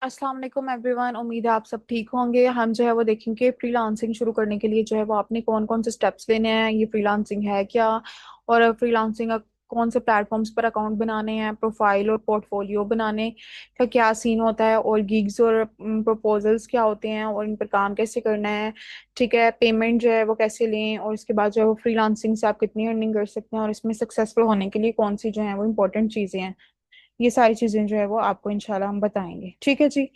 अस्सलाम वालेकुम एवरीवन। उम्मीद है आप सब ठीक होंगे। हम जो है वो देखेंगे फ्रीलांसिंग शुरू करने के लिए जो है वो आपने कौन कौन से स्टेप्स लेने हैं, ये फ्रीलांसिंग है क्या, और फ्रीलांसिंग का कौन से प्लेटफॉर्म्स पर अकाउंट बनाने हैं, प्रोफाइल और पोर्टफोलियो बनाने का क्या सीन होता है, और गिग्स और प्रपोजल्स क्या होते हैं और इन पर काम कैसे करना है। ठीक है, पेमेंट जो है वो कैसे लें, और इसके बाद जो है वो फ्रीलांसिंग से आप कितनी अर्निंग कर सकते हैं, और इसमें सक्सेसफुल होने के लिए कौन सी जो है वो इम्पोर्टेंट चीज़ें हैं। ये सारी चीजें जो है वो आपको इंशाल्लाह हम बताएंगे। ठीक है जी।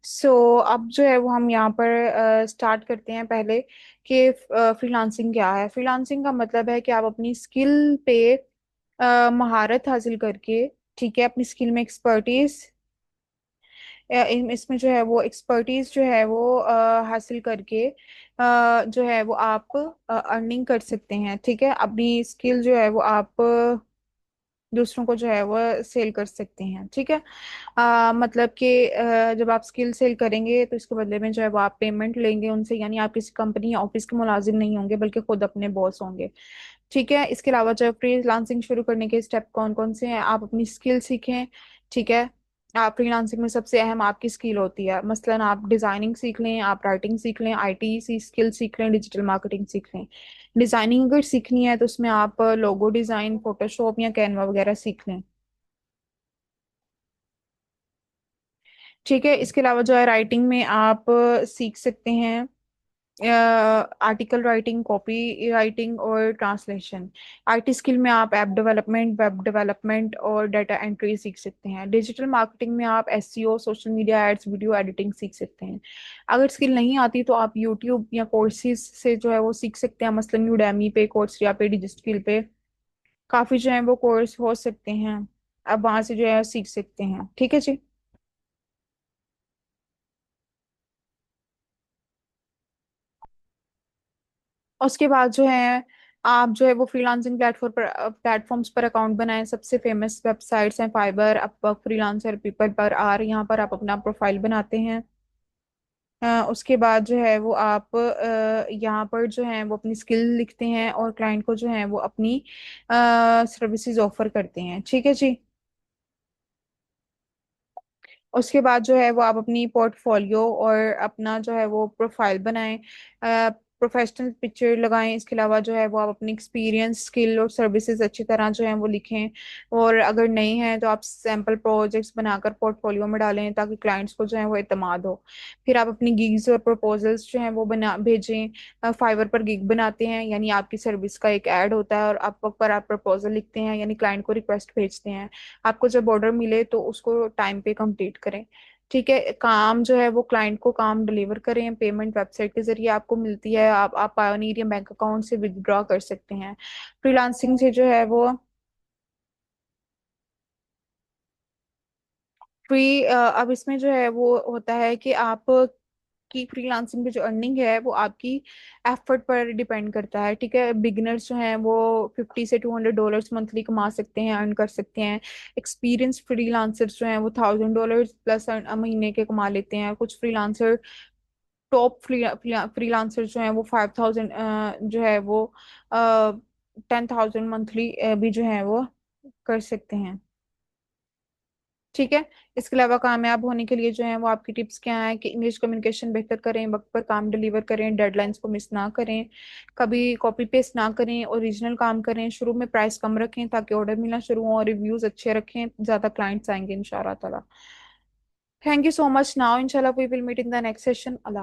सो अब जो है वो हम यहाँ पर स्टार्ट करते हैं पहले कि फ्रीलांसिंग क्या है। फ्रीलांसिंग का मतलब है कि आप अपनी स्किल पे महारत हासिल करके, ठीक है, अपनी स्किल में एक्सपर्टीज, इसमें जो है वो एक्सपर्टीज जो है वो हासिल करके जो है वो आप अर्निंग कर सकते हैं। ठीक है, अपनी स्किल जो है वो आप दूसरों को जो है वो सेल कर सकते हैं। ठीक है, मतलब कि जब आप स्किल सेल करेंगे तो इसके बदले में जो है वो आप पेमेंट लेंगे उनसे, यानी आप किसी कंपनी या ऑफिस के मुलाजिम नहीं होंगे बल्कि खुद अपने बॉस होंगे। ठीक है, इसके अलावा जो फ्रीलांसिंग शुरू करने के स्टेप कौन कौन से हैं, आप अपनी स्किल सीखें। ठीक है, आप फ्रीलांसिंग में सबसे अहम आपकी स्किल होती है। मसलन आप डिजाइनिंग सीख लें, आप राइटिंग सीख लें, आईटी सी स्किल सीख लें, डिजिटल मार्केटिंग सीख लें। डिजाइनिंग अगर सीखनी है तो उसमें आप लोगो डिजाइन, फोटोशॉप या कैनवा वगैरह सीख लें। ठीक है, इसके अलावा जो है राइटिंग में आप सीख सकते हैं आर्टिकल राइटिंग, कॉपी राइटिंग और ट्रांसलेशन। आईटी स्किल में आप ऐप डेवलपमेंट, वेब डेवलपमेंट और डाटा एंट्री सीख सकते हैं। डिजिटल मार्केटिंग में आप SEO, social media ads, video editing सीख सकते हैं। अगर स्किल नहीं आती तो आप यूट्यूब या कोर्सेज से जो है वो सीख सकते हैं। मसलन यूडेमी पे, कोर्सेरा पे, डिजिस्किल पे काफी जो है वो कोर्स हो सकते हैं। आप वहां से जो है सीख सकते हैं। ठीक है जी। उसके बाद जो है आप जो है वो फ्रीलांसिंग प्लेटफॉर्म्स पर अकाउंट बनाएं। सबसे फेमस वेबसाइट्स हैं फाइबर, अपवर्क, फ्रीलांसर, पीपल पर आर। यहाँ पर आप अपना प्रोफाइल बनाते हैं। उसके बाद जो है वो आप यहाँ पर जो है वो अपनी स्किल लिखते हैं और क्लाइंट को जो है वो अपनी सर्विसेज ऑफर करते हैं। ठीक है जी। उसके बाद जो है वो आप अपनी पोर्टफोलियो और अपना जो है वो प्रोफाइल बनाएं, प्रोफेशनल पिक्चर लगाएं। इसके अलावा जो है वो आप अपनी एक्सपीरियंस, स्किल और सर्विसेज अच्छी तरह जो है वो लिखें। और अगर नहीं है तो आप सैम्पल प्रोजेक्ट्स बनाकर पोर्टफोलियो में डालें ताकि क्लाइंट्स को जो है वो इतमाद हो। फिर आप अपनी गिग्स और प्रपोजल्स जो हैं वो बना भेजें। फाइवर पर गिग बनाते हैं, यानी आपकी सर्विस का एक ऐड होता है, और आप पर आप प्रपोजल लिखते हैं, यानी क्लाइंट को रिक्वेस्ट भेजते हैं। आपको जब ऑर्डर मिले तो उसको टाइम पे कंप्लीट करें। ठीक है, काम जो है वो क्लाइंट को काम डिलीवर करें। पेमेंट वेबसाइट के जरिए आपको मिलती है, आप पायोनियर या बैंक अकाउंट से विदड्रॉ कर सकते हैं। फ्रीलांसिंग से जो है वो अब इसमें जो है वो होता है कि आप की फ्रीलांसिंग पे जो अर्निंग है वो आपकी एफर्ट पर डिपेंड करता है। ठीक है, बिगिनर्स जो हैं वो $50 से $200 मंथली कमा सकते हैं, अर्न कर सकते हैं। एक्सपीरियंस फ्रीलांसर्स जो हैं वो $1000 प्लस महीने के कमा लेते हैं। कुछ फ्रीलांसर, टॉप फ्रीलांसर जो हैं वो 5000 जो है वो 10,000 मंथली भी जो है वो कर सकते हैं। ठीक है, इसके अलावा कामयाब होने के लिए जो है वो आपकी टिप्स क्या है कि इंग्लिश कम्युनिकेशन बेहतर करें, वक्त पर काम डिलीवर करें, डेडलाइंस को मिस ना करें, कभी कॉपी पेस्ट ना करें, ओरिजिनल काम करें, शुरू में प्राइस कम रखें ताकि ऑर्डर मिलना शुरू हो, और रिव्यूज अच्छे रखें, ज्यादा क्लाइंट्स आएंगे इंशाल्लाह ताला। Thank you so much. Now इंशाल्लाह we will meet in the next session. अल्लाह हाफ़िज़।